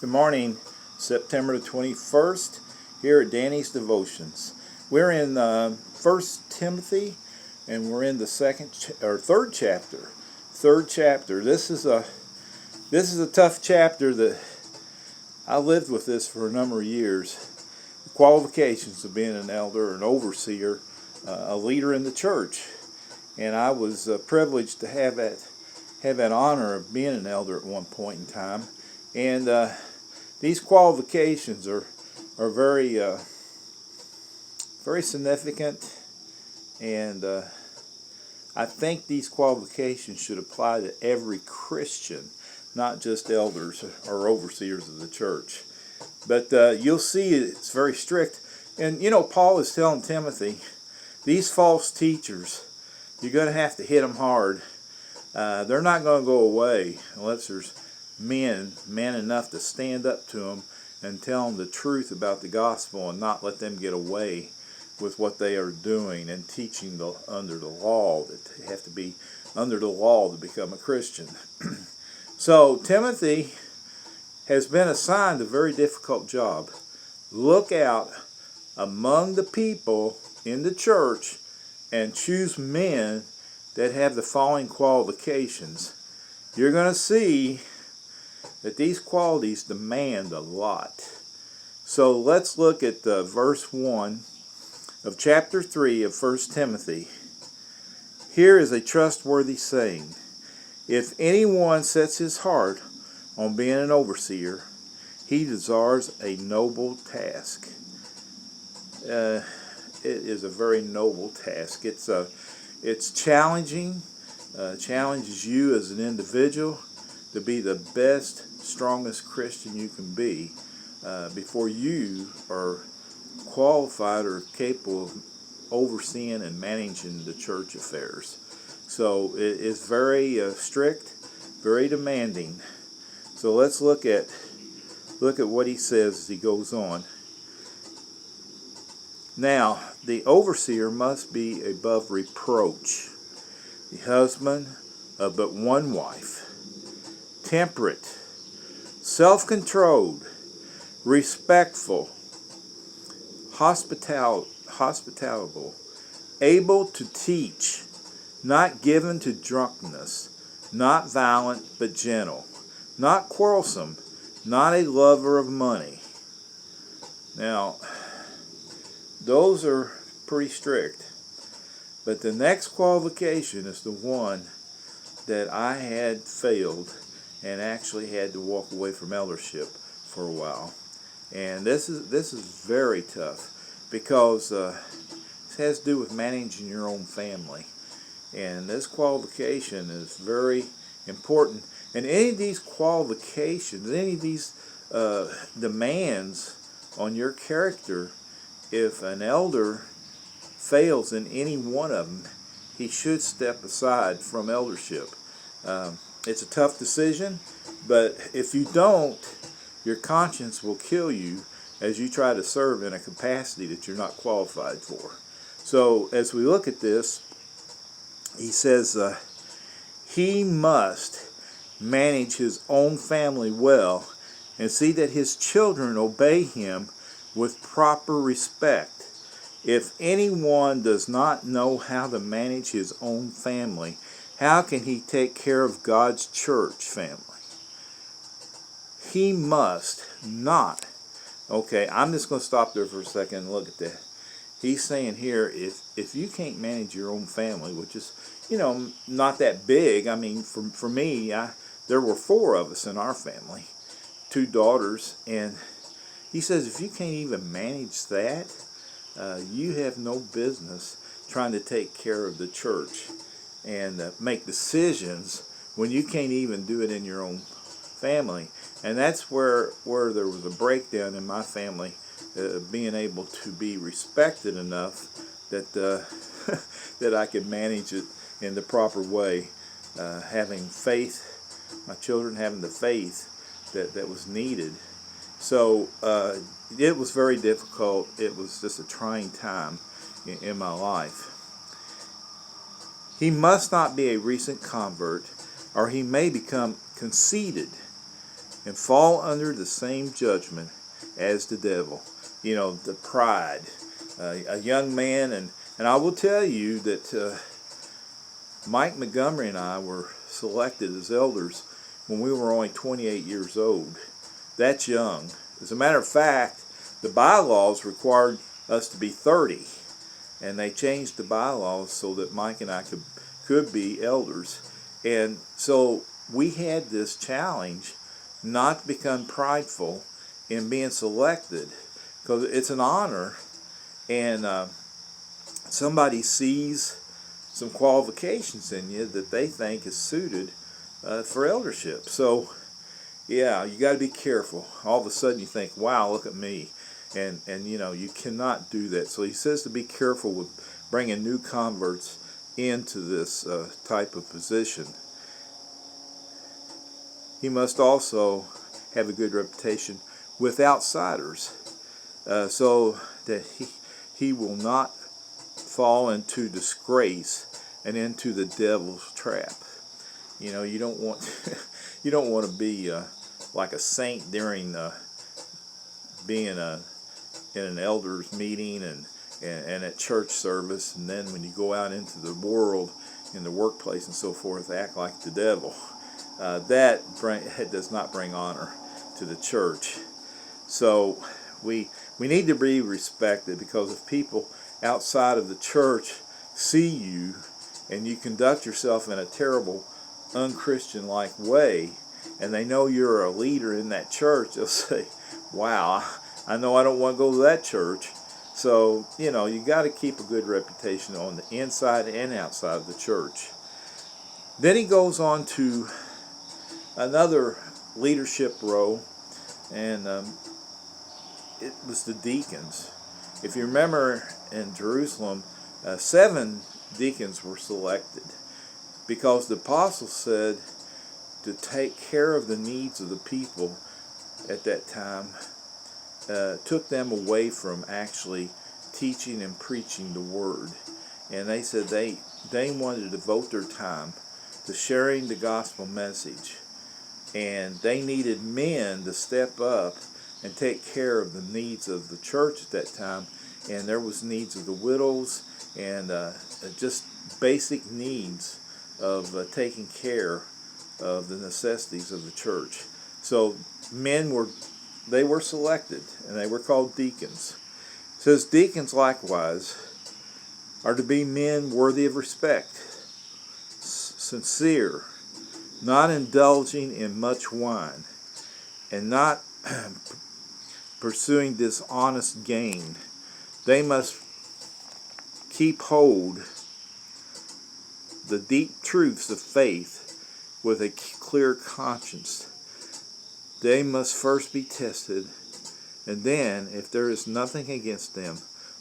Good morning, September the 21st, here at Danny's Devotions. We're in 1 Timothy, and we're in the third chapter. Third chapter. This is a tough chapter that I lived with this for a number of years. The qualifications of being an elder, an overseer, a leader in the church, and I was privileged to have that honor of being an elder at one point in time. And these qualifications are very significant, and I think these qualifications should apply to every Christian, not just elders or overseers of the church. But you'll see it's very strict. And Paul is telling Timothy, these false teachers, you're going to have to hit them hard. They're not going to go away unless there's men enough to stand up to them and tell them the truth about the gospel and not let them get away with what they are doing and teaching under the law, that they have to be under the law to become a Christian. So Timothy has been assigned a very difficult job. Look out among the people in the church and choose men that have the following qualifications. You're going to see that these qualities demand a lot. So let's look at verse 1 of chapter 3 of 1 Timothy. Here is a trustworthy saying: if anyone sets his heart on being an overseer, he desires a noble task. It is a very noble task. It's challenging, challenges you as an individual to be the best, strongest Christian you can be before you are qualified or capable of overseeing and managing the church affairs. So it is very strict, very demanding. So let's look at what he says as he goes on. Now, the overseer must be above reproach, the husband of but one wife, temperate, self-controlled, respectful, hospitable, able to teach, not given to drunkenness, not violent but gentle, not quarrelsome, not a lover of money. Now, those are pretty strict. But the next qualification is the one that I had failed and actually had to walk away from eldership for a while. And this is very tough, because it has to do with managing your own family. And this qualification is very important. And any of these qualifications, any of these demands on your character, if an elder fails in any one of them, he should step aside from eldership. It's a tough decision, but if you don't, your conscience will kill you as you try to serve in a capacity that you're not qualified for. So as we look at this, he says he must manage his own family well and see that his children obey him with proper respect. If anyone does not know how to manage his own family, how can he take care of God's church family? He must not. Okay, I'm just going to stop there for a second and look at that. He's saying here, if you can't manage your own family, which is, not that big. I mean, for me, there were 4 of us in our family, 2 daughters, and he says if you can't even manage that, you have no business trying to take care of the church and make decisions when you can't even do it in your own family. And that's where there was a breakdown in my family, being able to be respected enough that that I could manage it in the proper way, having faith, my children having the faith that was needed. So it was very difficult. It was just a trying time in my life. He must not be a recent convert, or he may become conceited, and fall under the same judgment as the devil. You know, the pride. A young man, and I will tell you that Mike Montgomery and I were selected as elders when we were only 28 years old. That's young. As a matter of fact, the bylaws required us to be 30, and they changed the bylaws so that Mike and I could be elders. And so we had this challenge not to become prideful in being selected, because it's an honor, and somebody sees some qualifications in you that they think is suited for eldership. So yeah, you got to be careful. All of a sudden you think, wow, look at me, and you know, you cannot do that. So he says to be careful with bringing new converts into this type of position. He must also have a good reputation with outsiders, so that he will not fall into disgrace and into the devil's trap. You know, you don't want you don't want to be like a saint during being in an elders meeting and at church service, and then when you go out into the world, in the workplace and so forth, act like the devil. That does not bring honor to the church. So we need to be respected, because if people outside of the church see you and you conduct yourself in a terrible, unchristian-like way, and they know you're a leader in that church, they'll say, wow, I know I don't want to go to that church. So, you know, you got to keep a good reputation on the inside and outside of the church. Then he goes on to another leadership role, and it was the deacons. If you remember, in Jerusalem, 7 deacons were selected, because the apostles said to take care of the needs of the people at that time took them away from actually teaching and preaching the word. And they said they wanted to devote their time to sharing the gospel message, and they needed men to step up and take care of the needs of the church at that time. And there was needs of the widows, and just basic needs of taking care of the necessities of the church. So men were selected, and they were called deacons. It says deacons likewise are to be men worthy of respect, sincere, not indulging in much wine, and not pursuing dishonest gain. They must keep hold the deep truths of faith with a clear conscience. They must first be tested, and then, if there is nothing against them,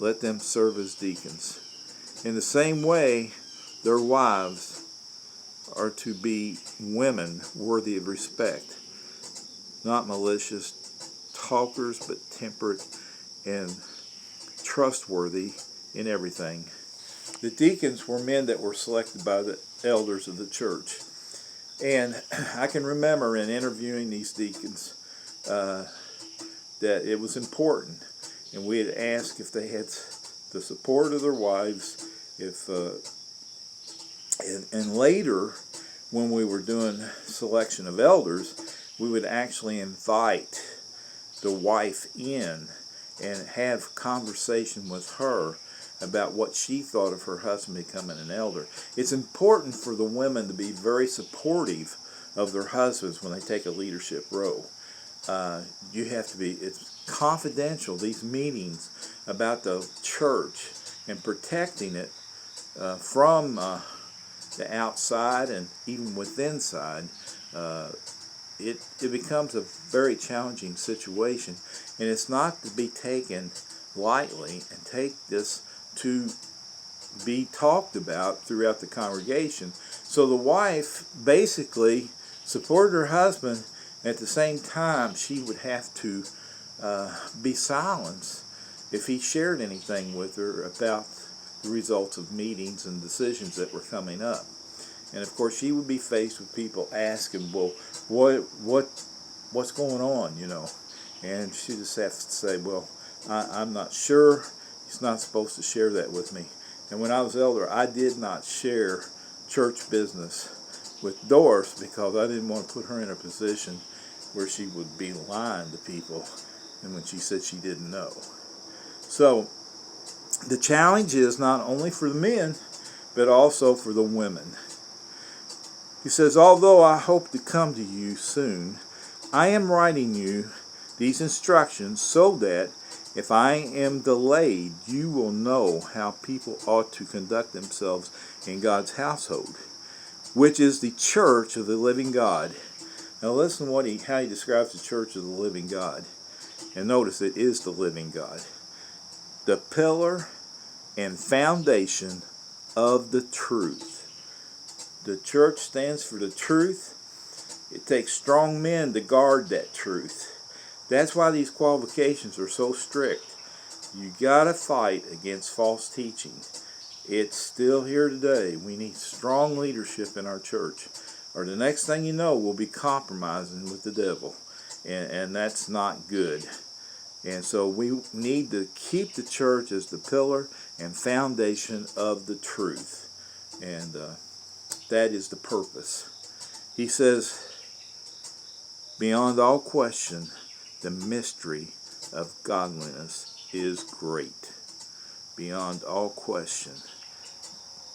let them serve as deacons. In the same way, their wives are to be women worthy of respect, not malicious talkers, but temperate and trustworthy in everything. The deacons were men that were selected by the elders of the church. And I can remember in interviewing these deacons that it was important, and we had asked if they had the support of their wives, and later, when we were doing selection of elders, we would actually invite the wife in and have conversation with her about what she thought of her husband becoming an elder. It's important for the women to be very supportive of their husbands when they take a leadership role. You have to be, it's confidential, these meetings about the church, and protecting it from the outside and even within inside. It becomes a very challenging situation, and it's not to be taken lightly, and take this to be talked about throughout the congregation. So the wife basically supported her husband. At the same time, she would have to be silenced if he shared anything with her about the results of meetings and decisions that were coming up. And of course, she would be faced with people asking, well, what what's going on, you know? And she just has to say, well, I'm not sure. He's not supposed to share that with me. And when I was elder, I did not share church business with Doris because I didn't want to put her in a position where she would be lying to people and when she said she didn't know. So the challenge is not only for the men, but also for the women. He says, although I hope to come to you soon, I am writing you these instructions so that if I am delayed, you will know how people ought to conduct themselves in God's household, which is the church of the living God. Now listen to how he describes the church of the living God. And notice it is the living God. The pillar and foundation of the truth. The church stands for the truth. It takes strong men to guard that truth. That's why these qualifications are so strict. You got to fight against false teaching. It's still here today. We need strong leadership in our church, or the next thing you know, we'll be compromising with the devil, and that's not good. And so we need to keep the church as the pillar and foundation of the truth, and that is the purpose. He says, beyond all question, the mystery of godliness is great. Beyond all question,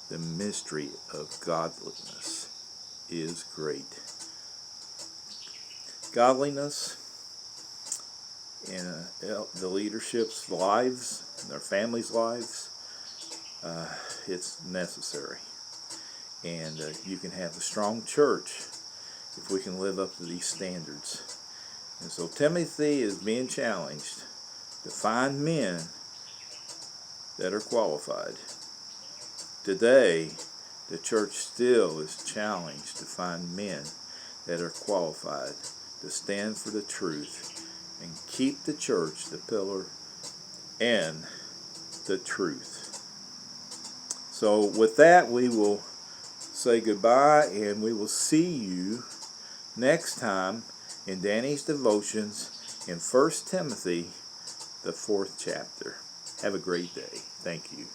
the mystery of godliness is great. Godliness in the leadership's lives, their families' lives, it's necessary. And you can have a strong church if we can live up to these standards. And so Timothy is being challenged to find men that are qualified. Today, the church still is challenged to find men that are qualified to stand for the truth and keep the church the pillar and the truth. So with that, we will say goodbye, and we will see you next time in Danny's Devotions in 1 Timothy, the 4th chapter. Have a great day. Thank you.